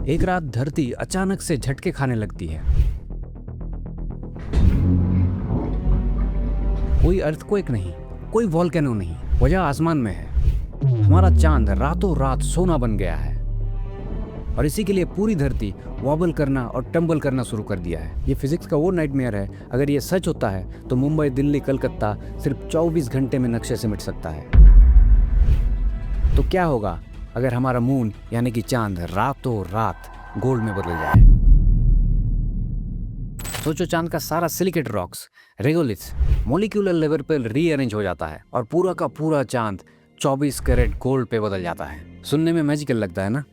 एक रात धरती अचानक से झटके खाने लगती है। कोई अर्थक्वेक नहीं, कोई वॉल्केनो नहीं, वजह आसमान में है। हमारा चांद रातों रात सोना बन गया है और इसी के लिए पूरी धरती वॉबल करना और टंबल करना शुरू कर दिया है। ये फिजिक्स का वो नाइटमेयर है। अगर ये सच होता है तो मुंबई, दिल्ली, कलकत्ता सिर्फ 24 घंटे में नक्शे से मिट सकता है। तो क्या होगा अगर हमारा मून यानी कि चांद रातों रात गोल्ड में बदल जाए? सोचो, चांद का सारा सिलिकेट रॉक्स, रेगोलिथ्स मॉलिक्यूलर लेवल पर रीअरेंज हो जाता है और पूरा का पूरा चांद 24 कैरेट गोल्ड पे बदल जाता है। सुनने में मैजिकल लगता है ना,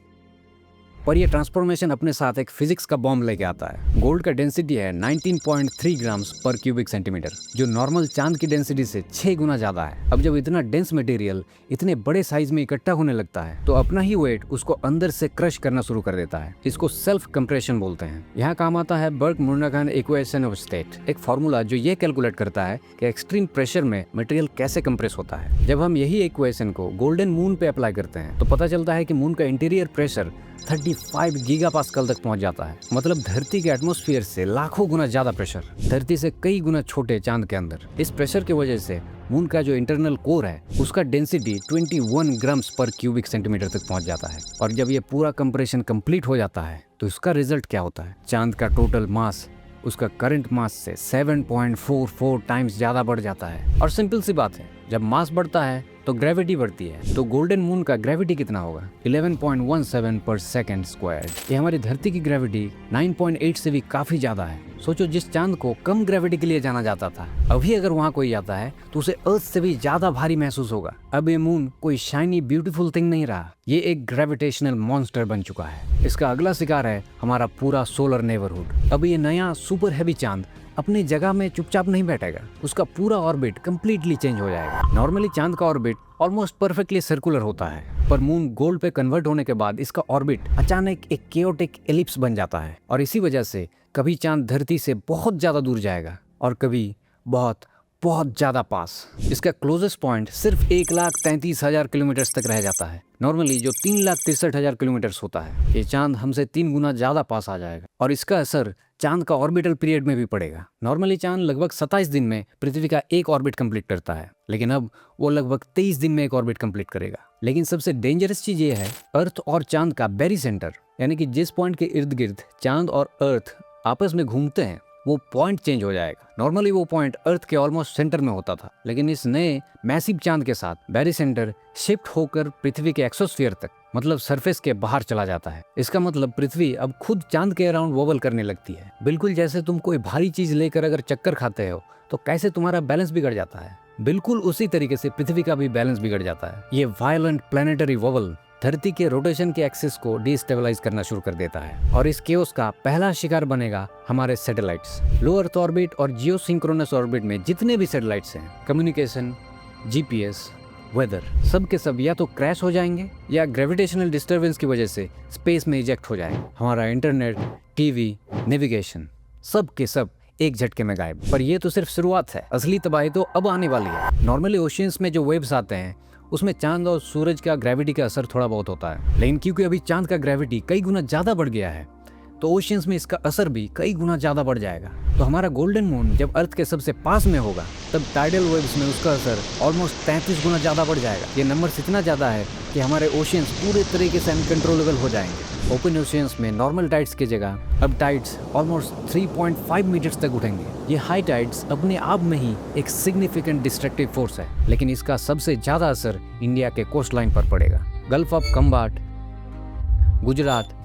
पर यह ट्रांसफॉर्मेशन अपने साथ एक फिजिक्स का बॉम्ब लेके आता है। गोल्ड का डेंसिटी है 19.3 ग्राम्स पर क्यूबिक सेंटीमीटर, जो नॉर्मल चांद की डेंसिटी से 6 गुना ज्यादा है। अब जब इतना डेंस मटेरियल इतने बड़े साइज में इकट्ठा होने लगता है तो अपना ही वेट उसको अंदर से क्रश करना शुरू कर देता है। इसको सेल्फ कंप्रेशन बोलते हैं। यहाँ काम आता है बर्ग-मुर्नाखान इक्वेशन ऑफ स्टेट, एक फॉर्मूला जो ये कैलकुलेट करता है कि एक्सट्रीम प्रेशर में मटेरियल कैसे कंप्रेस होता है। जब हम यही इक्वेशन को गोल्डन मून पे अप्लाई करते हैं तो पता चलता है कि मून का इंटीरियर प्रेशर 35 गीगापास्कल तक पहुंच जाता है। मतलब धरती के एटमॉस्फेयर से लाखों गुना ज्यादा प्रेशर, धरती से कई गुना छोटे चांद के अंदर। इस प्रेशर की वजह से मून का जो इंटरनल कोर है उसका डेंसिटी 21 ग्राम्स पर क्यूबिक सेंटीमीटर तक पहुंच जाता है। और जब ये पूरा कंप्रेशन कंप्लीट हो जाता है तो इसका रिजल्ट क्या होता है? चांद का टोटल मास उसका करंट मास से 7.44 टाइम्स ज्यादा बढ़ जाता है। और सिंपल सी बात है, जब मास बढ़ता है तो ग्रेविटी बढ़ती है। तो गोल्डन मून का ग्रेविटी कितना होगा? 11.17 पर सेकेंड स्क्वायर। ये हमारी धरती की ग्रेविटी 9.8 से भी काफी ज्यादा है। सोचो, जिस चांद को कम ग्रेविटी के लिए जाना जाता था, अभी अगर वहाँ कोई आता है तो उसे अर्थ से भी ज्यादा भारी महसूस होगा। अब ये मून कोई शाइनी ब्यूटीफुल थिंग नहीं रहा, ये एक ग्रेविटेशनल मॉन्स्टर बन चुका है। इसका अगला शिकार है हमारा पूरा सोलर नेबरहुड। अब ये नया सुपर हैवी चांद अपनी जगह में चुपचाप नहीं बैठेगा, उसका पूरा ऑर्बिट कंप्लीटली चेंज हो जाएगा। नॉर्मली चांद का ऑर्बिट ऑलमोस्ट परफेक्टली सर्कुलर होता है, पर मून गोल्ड पे कन्वर्ट होने के बाद इसका ऑर्बिट अचानक एक केओटिक एलिप्स बन जाता है। और इसी वजह से कभी चांद धरती से बहुत ज्यादा दूर जाएगा और कभी बहुत बहुत ज्यादा पास। इसका क्लोजेस्ट पॉइंट सिर्फ 1,33,000 किलोमीटर तक रह जाता है। नॉर्मली जो 3,63,000 किलोमीटर होता है, ये चांद हमसे 3 गुना ज्यादा पास आ जाएगा। और इसका असर चांद का ऑर्बिटल पीरियड में भी पड़ेगा। नॉर्मली चांद लगभग 27 दिन में पृथ्वी का एक ऑर्बिट कंप्लीट करता है, लेकिन अब वो लगभग 23 दिन में एक ऑर्बिट कंप्लीट करेगा। लेकिन सबसे डेंजरस चीज ये है, अर्थ और चांद का बेरी सेंटर, यानी कि जिस पॉइंट के इर्द गिर्द चांद और अर्थ आपस में घूमते हैं, वो पॉइंट चेंज हो जाएगा। नॉर्मली वो पॉइंट अर्थ के ऑलमोस्ट सेंटर में होता था, लेकिन इस नए मैसिव चांद के साथ बेरी सेंटर शिफ्ट होकर पृथ्वी के एक्सोस्फीयर तक, मतलब सरफेस के बाहर चला जाता है। इसका मतलब पृथ्वी अब खुद चांद के अराउंड वॉबल करने लगती है। बिल्कुल जैसे तुम कोई भारी चीज लेकर अगर चक्कर खाते हो तो कैसे तुम्हारा बैलेंस बिगड़ जाता है, बिल्कुल उसी तरीके से पृथ्वी का भी बैलेंस बिगड़ जाता है। ये वायलेंट प्लैनेटरी वॉबल धरती के रोटेशन के एक्सिस को डिस्टेबलाइज करना शुरू कर देता है। और इस केओस का पहला शिकार बनेगा हमारे सैटेलाइट्स। लो अर्थ ऑर्बिट और जियो सिंक्रोनस ऑर्बिट में जितने भी सैटेलाइट्स हैं, कम्युनिकेशन, जीपीएस, वेदर, सब के सब या तो क्रैश हो जाएंगे या ग्रेविटेशनल डिस्टर्बेंस की वजह से स्पेस में इजेक्ट हो जाएंगे। हमारा इंटरनेट, टीवी, नेविगेशन, सब के सब एक झटके में गायब। पर ये तो सिर्फ शुरुआत है, असली तबाही तो अब आने वाली है। नॉर्मली ओशियंस में जो वेव्स आते हैं उसमें चांद और सूरज का ग्रेविटी का असर थोड़ा बहुत होता है, लेकिन क्योंकि अभी चांद का ग्रेविटी कई गुना ज्यादा बढ़ गया है तो ओशियंस में इसका असर भी कई गुना ज्यादा बढ़ जाएगा। तो हमारा गोल्डन मून जब अर्थ के सबसे पास में होगा तब टाइडल वेव्स में उसका असर ऑलमोस्ट 33 गुना ज्यादा बढ़ जाएगा। ये नंबर इतना ज्यादा है कि हमारे ओशियंस पूरे तरीके से अनकंट्रोलेबल हो जाएंगे। ओपन ओशियंस में नॉर्मल टाइड्स की जगह अब टाइड्स ऑलमोस्ट 3.5 मीटर्स तक उठेंगे। ये हाई टाइड्स अपने आप में ही एक सिग्निफिकेंट डिस्ट्रक्टिव फोर्स है, लेकिन इसका सबसे ज्यादा असर इंडिया के कोस्ट लाइन पर पड़ेगा। गल्फ ऑफ कंबाट, गुजरात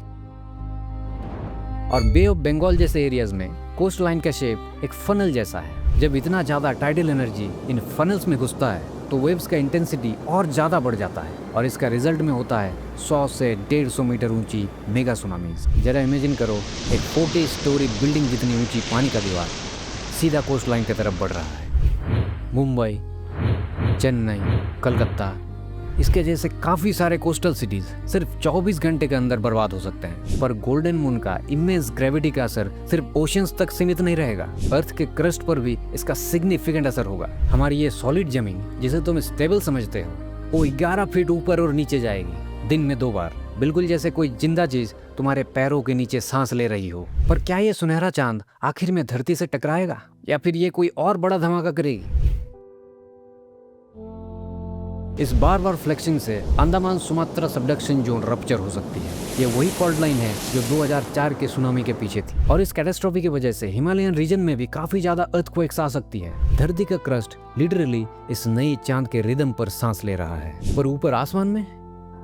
और बे ऑफ बंगाल जैसे एरियाज में कोस्ट लाइन का शेप एक फनल जैसा है। जब इतना ज्यादा टाइडल एनर्जी इन फनल्स में घुसता है तो वेव्स का इंटेंसिटी और ज्यादा बढ़ जाता है और इसका रिजल्ट में होता है 100 से 150 मीटर ऊंची मेगा सुनामीज। जरा इमेजिन करो, एक 40 स्टोरी बिल्डिंग जितनी ऊंची पानी का दीवार सीधा कोस्ट लाइन की तरफ बढ़ रहा है। मुंबई, चेन्नई, कलकत्ता, इसके जैसे काफी सारे कोस्टल सिटीज सिर्फ 24 घंटे के अंदर बर्बाद हो सकते हैं। पर गोल्डन मून का इमेंस ग्रेविटी का असर सिर्फ ओशियंस तक सीमित नहीं रहेगा, अर्थ के क्रस्ट पर भी इसका सिग्निफिकेंट असर होगा। हमारी ये सॉलिड जमीन जिसे तुम स्टेबल समझते हो, वो 11 फीट ऊपर और नीचे जाएगी दिन में 2 बार। बिल्कुल जैसे कोई जिंदा चीज तुम्हारे पैरों के नीचे सांस ले रही हो। पर क्या ये सुनहरा चांद आखिर में धरती से टकराएगा या फिर ये कोई और बड़ा धमाका करेगी? इस बार बार फ्लेक्सिंग से Andaman Sumatra subduction zone rupture हो सकती है। ये वही फॉल्ट लाइन है जो 2004 के सुनामी के पीछे थी, और इस कैटास्ट्रॉफी की वजह से हिमालयन रीजन में भी काफी ज्यादा अर्थक्वेक्स आ सकती है। धरती का क्रस्ट लिटरली इस नई चांद के रिदम पर सांस ले रहा है, पर ऊपर आसमान में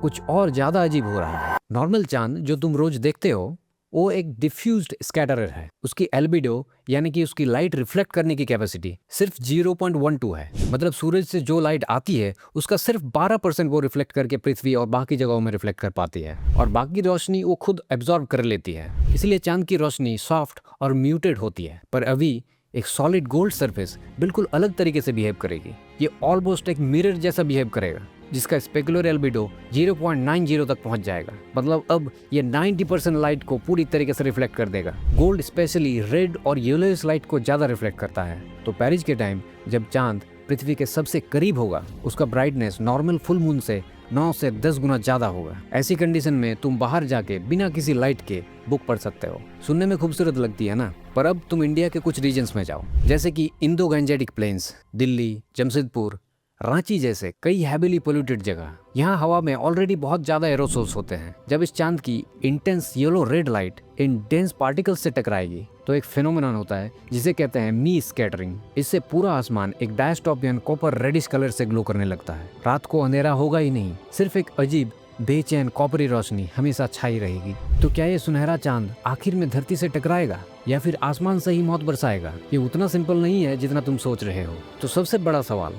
कुछ और ज्यादा अजीब हो रहा है। नॉर्मल चांद जो तुम रोज देखते हो वो एक डिफ्यूज्ड स्कैटरर है। उसकी एल्बिडो यानी कि उसकी लाइट रिफ्लेक्ट करने की कैपेसिटी सिर्फ 0.12 है। मतलब सूरज से जो लाइट आती है उसका सिर्फ 12% वो रिफ्लेक्ट करके पृथ्वी और बाकी जगहों में रिफ्लेक्ट कर पाती है, और बाकी रोशनी वो खुद एब्जॉर्ब कर लेती है। इसलिए चांद की रोशनी सॉफ्ट और म्यूटेड होती है। पर अभी एक सॉलिड गोल्ड सरफेस बिल्कुल अलग तरीके से बिहेव करेगी। ये ऑलमोस्ट एक मिरर जैसा बिहेव करेगा, जिसका स्पेकुलर एल्बिडो 0.90 तक पहुंच जाएगा। मतलब अब ये 90% लाइट को पूरी तरीके से रिफ्लेक्ट कर देगा। गोल्ड स्पेशली रेड और येलोइश लाइट को ज्यादा रिफ्लेक्ट करता है। तो पेरिस के टाइम जब चांद पृथ्वी के सबसे करीब होगा, उसका ब्राइटनेस नॉर्मल फुल मून से 9 से 10 गुना ज्यादा होगा। ऐसी कंडीशन में तुम बाहर जाके बिना किसी लाइट के बुक पढ़ सकते हो। सुनने में खूबसूरत लगती है ना? पर अब तुम इंडिया के कुछ रीजन्स में जाओ, जैसे कि Indo Gangetic plains, Delhi, Jamshedpur, Ranchi जैसे कई हैविली पोल्यूटेड जगह। यहाँ हवा में ऑलरेडी बहुत ज्यादा एरोसोल्स होते हैं। जब इस चांद की intense yellow red light in dense particles से टकराएगी तो एक फिनोमेनन होता है जिसे कहते हैं मी स्कैटरिंग। इससे पूरा आसमान एक डायस्टोपियन कॉपर रेडिश कलर से ग्लो करने लगता है। रात को अंधेरा होगा ही नहीं, सिर्फ एक अजीब बेचैन कॉपरी रोशनी हमेशा छाई रहेगी। तो क्या ये सुनहरा चांद आखिर में धरती से टकराएगा या फिर आसमान से ही मौत बरसाएगा? ये उतना सिंपल नहीं है जितना तुम सोच रहे हो। तो सबसे बड़ा सवाल,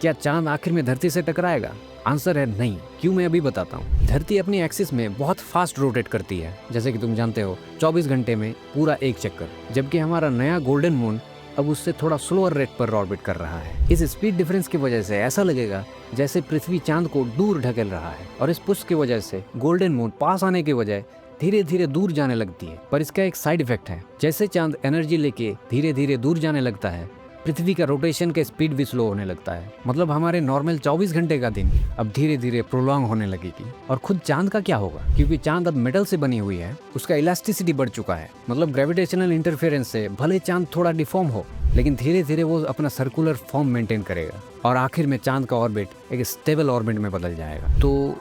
क्या चांद आखिर में धरती से टकराएगा? आंसर है नहीं। क्यों, मैं अभी बताता हूँ। धरती अपनी एक्सिस में बहुत फास्ट रोटेट करती है, जैसे कि तुम जानते हो 24 घंटे में पूरा एक चक्कर, जबकि हमारा नया गोल्डन मून अब उससे थोड़ा स्लोअर रेट पर ऑर्बिट कर रहा है। इस स्पीड डिफरेंस की वजह से ऐसा लगेगा जैसे पृथ्वी चांद को दूर ढकेल रहा है, और इस पुश की वजह से गोल्डन मून पास आने की बजाय धीरे धीरे दूर जाने लगती है। पर इसका एक साइड इफेक्ट है, जैसे चांद एनर्जी लेके धीरे धीरे दूर जाने लगता है, पृथ्वी का रोटेशन का स्पीड भी स्लो होने लगता है। मतलब हमारे नॉर्मल 24 घंटे का दिन अब धीरे धीरे प्रोलॉन्ग होने लगेगी। और खुद चांद का क्या होगा? क्योंकि चांद अब मेटल से बनी हुई है, उसका इलास्टिसिटी बढ़ चुका है। मतलब ग्रेविटेशनल इंटरफेरेंस से भले चांद थोड़ा डिफॉर्म हो, लेकिन धीरे धीरे वो अपना सर्कुलर फॉर्म मेंटेन करेगा, और आखिर में चांद का ऑर्बिट एक स्टेबल ऑर्बिट में बदल जाएगा। तो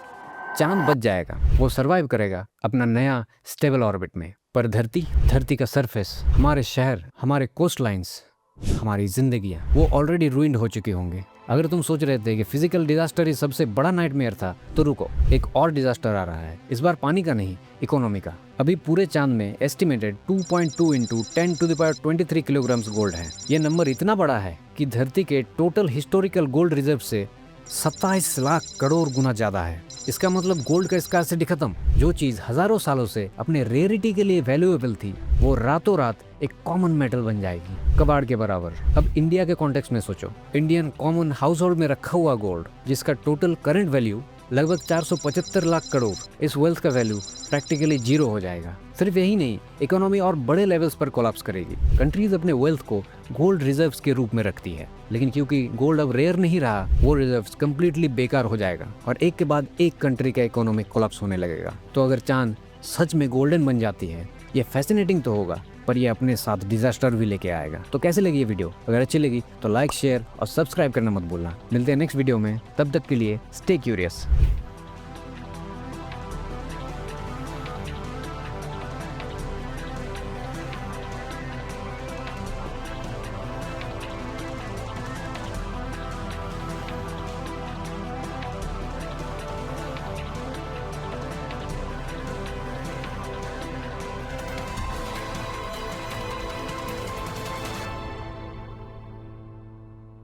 चांद बच जाएगा, वो सर्वाइव करेगा अपना नया स्टेबल ऑर्बिट में। पर धरती का सरफेस, हमारे शहर, हमारे कोस्ट लाइन्स, हमारी जिंदगियां, वो ऑलरेडी रूइंड हो चुके होंगे। अगर तुम सोच रहे थे कि फिजिकल डिजास्टर ही सबसे बड़ा नाइटमेयर था, तो रुको, एक और डिजास्टर आ रहा है। इस बार पानी का नहीं, इकोनॉमी का। अभी पूरे चांद में एस्टिमेटेड 2.2 × 10⁻23 किलोग्राम्स गोल्ड है। ये नंबर इतना बड़ा है कि धरती के टोटल हिस्टोरिकल गोल्ड रिजर्व से 27 लाख करोड़ गुना ज्यादा है। इसका मतलब गोल्ड का स्कार्सिटी खत्म। जो चीज हजारों सालों से अपने रेयरिटी के लिए वैल्यूएबल थी, वो रातों रात एक कॉमन मेटल बन जाएगी, कबाड़ के बराबर। अब इंडिया के कॉन्टेक्स्ट में सोचो, इंडियन कॉमन हाउस होल्ड में रखा हुआ गोल्ड, जिसका टोटल करंट वैल्यू लगभग 475 लाख करोड़, इस वेल्थ का वैल्यू प्रैक्टिकली जीरो हो जाएगा। सिर्फ यही नहीं, इकोनॉमी और बड़े लेवल्स पर कोलैप्स करेगी। कंट्रीज अपने वेल्थ को गोल्ड रिजर्व्स के रूप में रखती है, लेकिन क्योंकि गोल्ड अब रेयर नहीं रहा, वो रिजर्व्स कंप्लीटली बेकार हो जाएगा और एक के बाद एक कंट्री का इकोनॉमिक कोलैप्स होने लगेगा। तो अगर चांद सच में गोल्डन बन जाती है, ये फैसिनेटिंग तो होगा, पर ये अपने साथ डिजास्टर भी लेके आएगा। तो कैसे लगी ये वीडियो? अगर अच्छी लगी तो लाइक, शेयर और सब्सक्राइब करना मत भूलना। मिलते हैं नेक्स्ट वीडियो में, तब तक के लिए स्टे क्यूरियस।